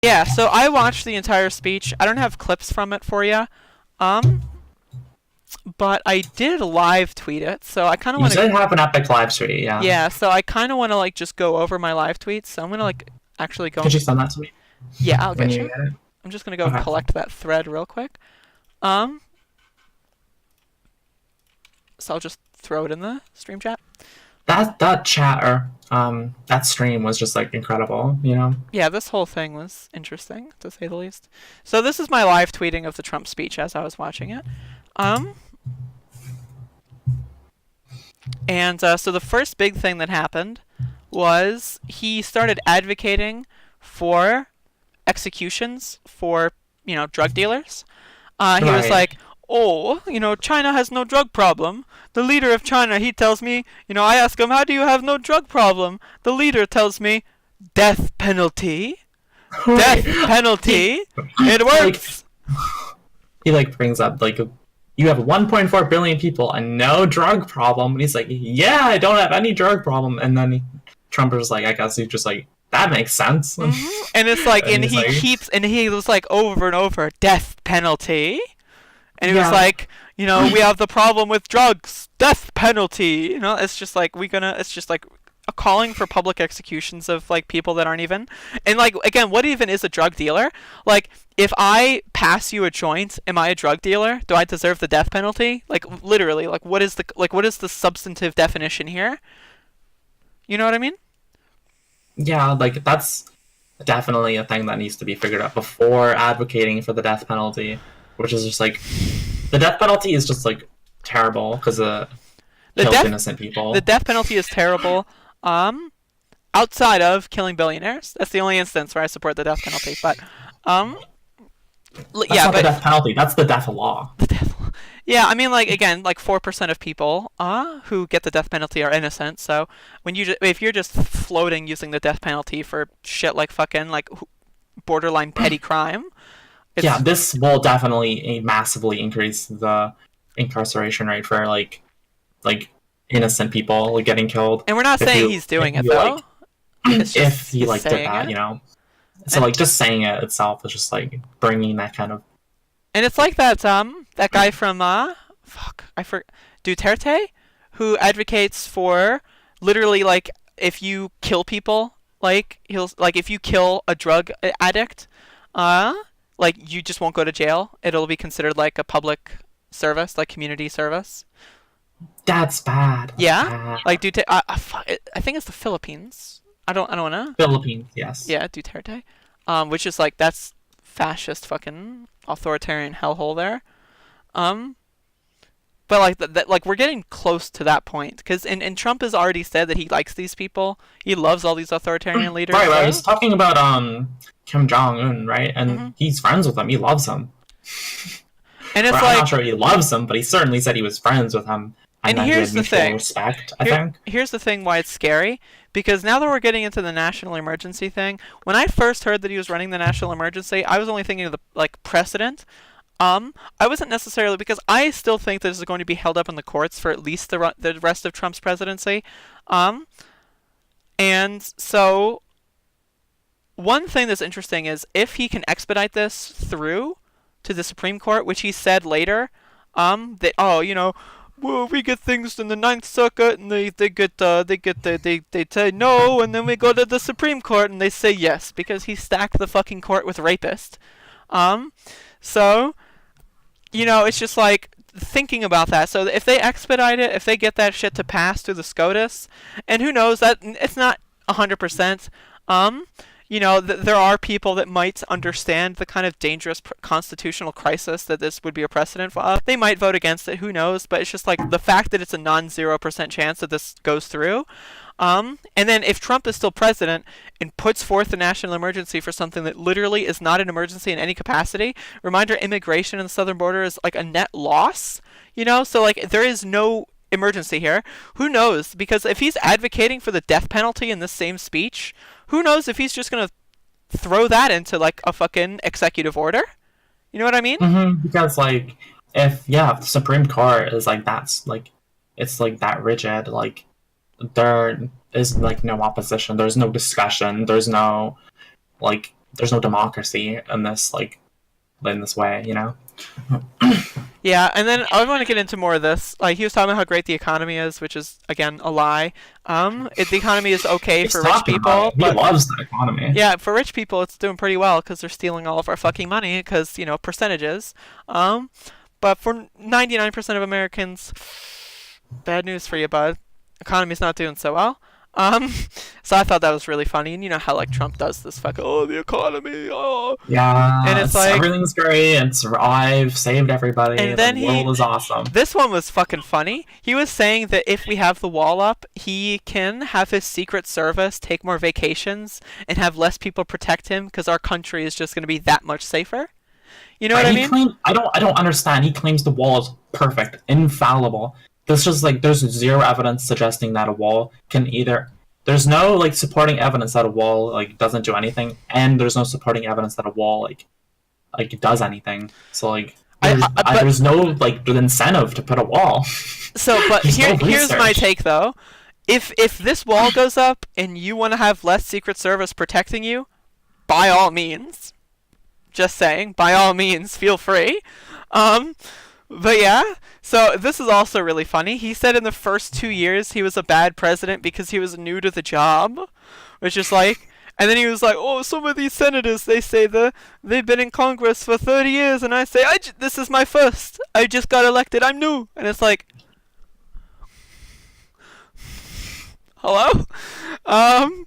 Yeah, so I watched the entire speech. I don't have clips from it for you. Um, but I did live tweet it, so I kind of You want to. did have an epic live stream, yeah. Yeah, so I kind of want to like just go over my live tweets. So I'm gonna like actually go Could and. you send that to me Yeah, I'll when get you you. get it? I'm just gonna go Okay. collect that thread real quick. Um, so I'll just throw it in the stream chat. That chat or that stream was just like incredible, you know? Yeah, this whole thing was interesting to say the least. So this is my live tweeting of the Trump speech as I was watching it. Um, and so the first big thing that happened was he started advocating for executions for drug dealers. He was Right. like, "Oh, China has no drug problem. The leader of China, he tells me, I ask him, how do you have no drug problem? The leader tells me, death penalty, Right. death penalty. It Like works." he like brings up like you have 1.4 billion people and no drug problem, and he's like, yeah, I don't have any drug problem, and then Trump was like, I guess he's just like, that makes sense. And it's like, And and he's he like, keeps, and he was like over and over, death penalty. And he was yeah, like, we have the problem with drugs, death penalty. It's just like it's just like a calling for public executions of like people that aren't even. And like again, what even is a drug dealer? Like, if I pass you a joint, am I a drug dealer? Do I deserve the death penalty? Like literally, like what is the substantive definition here? You know what I mean? yeah, like that's definitely a thing that needs to be figured out before advocating for the death penalty, which is just like the death penalty is just like terrible because it The kills death innocent the people. death penalty is terrible. Um, Outside of killing billionaires, that's the only instance where I support the death penalty. But um, That's yeah, not the but death penalty. That's the death law. the death. Yeah, I mean, like again, like 4% of people who get the death penalty are innocent. So if you're just floating using the death penalty for shit like fucking like borderline petty crime, Yeah, it's. this will definitely massively increase the incarceration rate for like innocent people like, getting killed. And we're not If saying you he's if doing it you like though. It's if just he he's like did saying that, it. you know. So And like just saying it itself is just like bringing that kind of it's like that guy from fuck, I forgot, Duterte, who advocates for literally like if you kill people, like he'll like if you kill a drug addict, uh like you just won't go to jail. It'll be considered like a public service, like community service. that's bad. That's Yeah, bad. like Duterte. I think it's the Philippines. I don't know. Philippines, yes. Yeah, Duterte. Which is like that's fascist fucking authoritarian hellhole there. Um, but like that, like we're getting close to that point because and Trump has already said that he likes these people. He loves all these authoritarian leaders. Right, right. So. He's talking about Kim Jong Un, right? And Hmm. he's friends with him. He loves him. And Or it's I'm not like, sure he loves him, but he certainly said he was friends with him and and that he had here's the mutual thing. respect, I think. Here's the thing why it's scary because now that we're getting into the national emergency thing, when I first heard that he was running the national emergency, I was only thinking of the like precedent. I wasn't necessarily because I still think that this is going to be held up in the courts for at least the rest of Trump's presidency. Um, and so one thing that's interesting is if he can expedite this through to the Supreme Court, which he said later, that well, we get things in the Ninth Circuit, and they say no, and then we go to the Supreme Court, and they say yes because he stacked the fucking court with rapists. Um, so it's just like thinking about that. So if they expedite it, if they get that shit to pass through the SCOTUS, and who knows that it's not 100%. Um, there are people that might understand the kind of dangerous constitutional crisis that this would be a precedent for. They might vote against it. Who knows? But it's just like the fact that it's a non-0% chance that this goes through. And then if Trump is still president and puts forth a national emergency for something that literally is not an emergency in any capacity, reminder: immigration in the southern border is like a net loss. So like there is no emergency here. Who knows? Because if he's advocating for the death penalty in this same speech, who knows if he's just gonna throw that into like a fucking executive order? You know what I mean? Because like if the Supreme Court is like that's like it's like that rigid, like there is like no opposition, there's no discussion, there's no like there's no democracy in this in this way, you know. Yeah, and then I want to get into more of this. Like he was talking about how great the economy is, which is again a lie. The economy is okay He's for rich talking people, about it. He but loves the economy. yeah, for rich people it's doing pretty well because they're stealing all of our fucking money because percentages. But for 99% of Americans, bad news for you, bud. Economy's not doing so well. Um, so I thought that was really funny, and you know how like Trump does this fuck, oh the economy, oh, and Yeah, it's like, everything's great. It's I've saved everybody. and The then world is awesome. this one was fucking funny. He was saying that if we have the wall up, he can have his Secret Service take more vacations and have less people protect him because our country is just going to be that much safer. You know what I mean? I don't understand. He claims the wall is perfect, infallible. There's just there's zero evidence suggesting that a wall can either. There's no supporting evidence that a wall doesn't do anything, and there's no supporting evidence that a wall does anything. So there's no incentive to put a wall. So, but There's no here's my research. take though. If this wall goes up and you want to have less Secret Service protecting you, by all means. Just saying, by all means, feel free. Um, but yeah, so this is also really funny. He said in the first 2 years he was a bad president because he was new to the job, which is like, and then he was like, oh, some of these senators, they say they've been in Congress for 30 years, and I say, this is my first. I just got elected. I'm new. And it's like, hello? Um,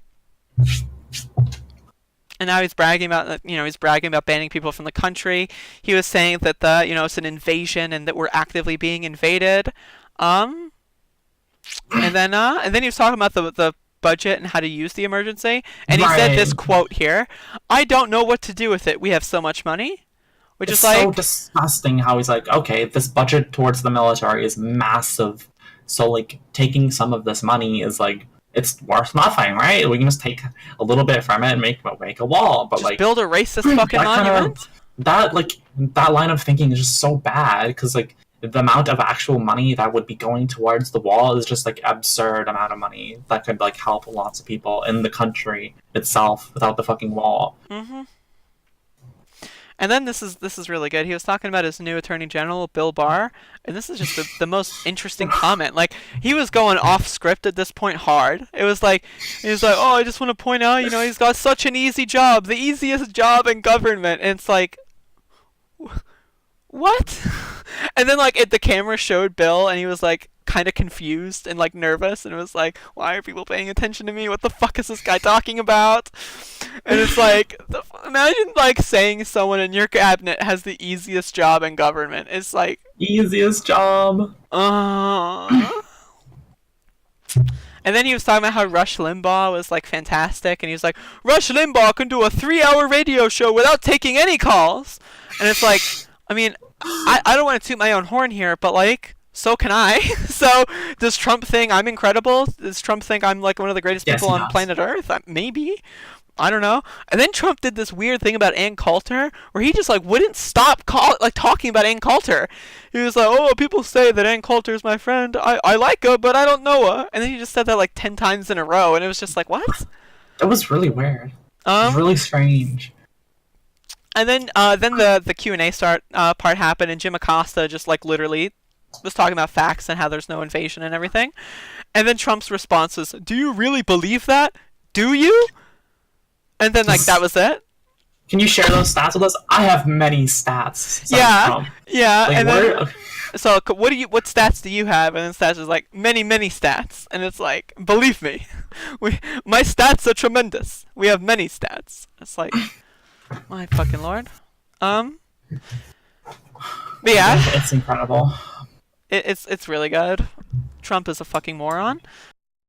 and now he's bragging about banning people from the country. He was saying that it's an invasion and that we're actively being invaded. Um, and then he was talking about the budget and how to use the emergency, and he said this Right. quote here: "I don't know what to do with it. We have so much money," which It's is so like, disgusting how he's like, okay, this budget towards the military is massive, so taking some of this money is it's worth nothing, right? We can just take a little bit from it and make a wall, but just build a racist fucking that kind monument. of that line of thinking is just so bad because the amount of actual money that would be going towards the wall is just absurd amount of money that could help lots of people in the country itself without the fucking wall. hmm And then this is really good. He was talking about his new attorney general, Bill Barr, and this is just the most interesting comment. Like he was going off script at this point hard. It was like he was like, "Oh, I just want to point out, he's got such an easy job, the easiest job in government." And it's like, what? And then the camera showed Bill, and he was like kind of confused and nervous, and it was like, why are people paying attention to me? What the fuck is this guy talking about? And it's like, imagine saying someone in your cabinet has the easiest job in government. It's like, Easiest job. uh. And then he was talking about how Rush Limbaugh was fantastic, and he was like, Rush Limbaugh can do a 3-hour radio show without taking any calls. And it's like, I mean, I don't want to toot my own horn here, but so can I. So does Trump think I'm incredible? Does Trump think I'm one of the greatest Yes, people he on does. planet Earth? Maybe. I don't know. And then Trump did this weird thing about Ann Coulter, where he just wouldn't stop talking about Ann Coulter. He was like, "Oh, people say that Ann Coulter is my friend. I like her, but I don't know her." And then he just said that 10 times in a row, and it was just like, what? That was really weird. It was really strange. And then the Q&A part happened, and Jim Acosta just literally was talking about facts and how there's no invasion and everything. And then Trump's response was, "Do you really believe that? Do you?" And then that was it. Can you share those stats with us? I have many stats. Said Yeah, Trump. yeah. And then where- so what stats do you have? And then stats is many stats, and it's like, believe me, my stats are tremendous. We have many stats. It's like, my fucking lord. But yeah, it's incredible. it's really good. Trump is a fucking moron.